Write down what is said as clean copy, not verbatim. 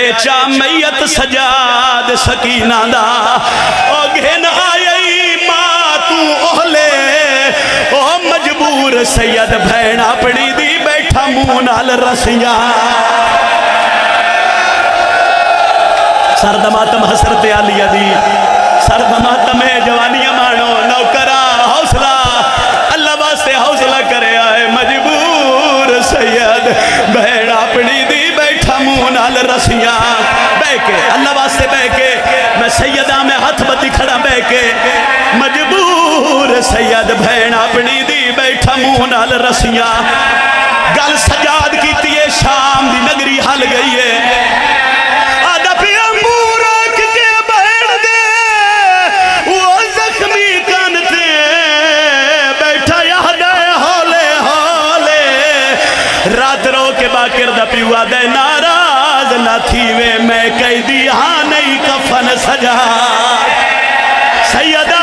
آئے چا میت سجاد سکینہ دا او گھن آئی ماں تو اہلے او مجبور سید بھین اپنی دی بیٹھا مونال رسیاں سرد ماتم حسرت علیہ دی سرد ماتم جوانیاں مانو نوکرہ حوصلہ اللہ واسطے حوصلہ کرے آئے مجبور سید بہن اپنی دی بیٹھا مونال رسیاں بے کے اللہ واسطے بے کے میں سیدہ میں ہاتھ بدی کھڑا بے کے مجبور سید بہن اپنی دی بیٹھا مونال رسیاں گل سجاد کی تیے شام دی نگری حل گئی ہے رات رو کے باکر دا پیوا دے ناراض نہ تھی وے میں کہی دی ہاں نہیں کفن سجا سیدہ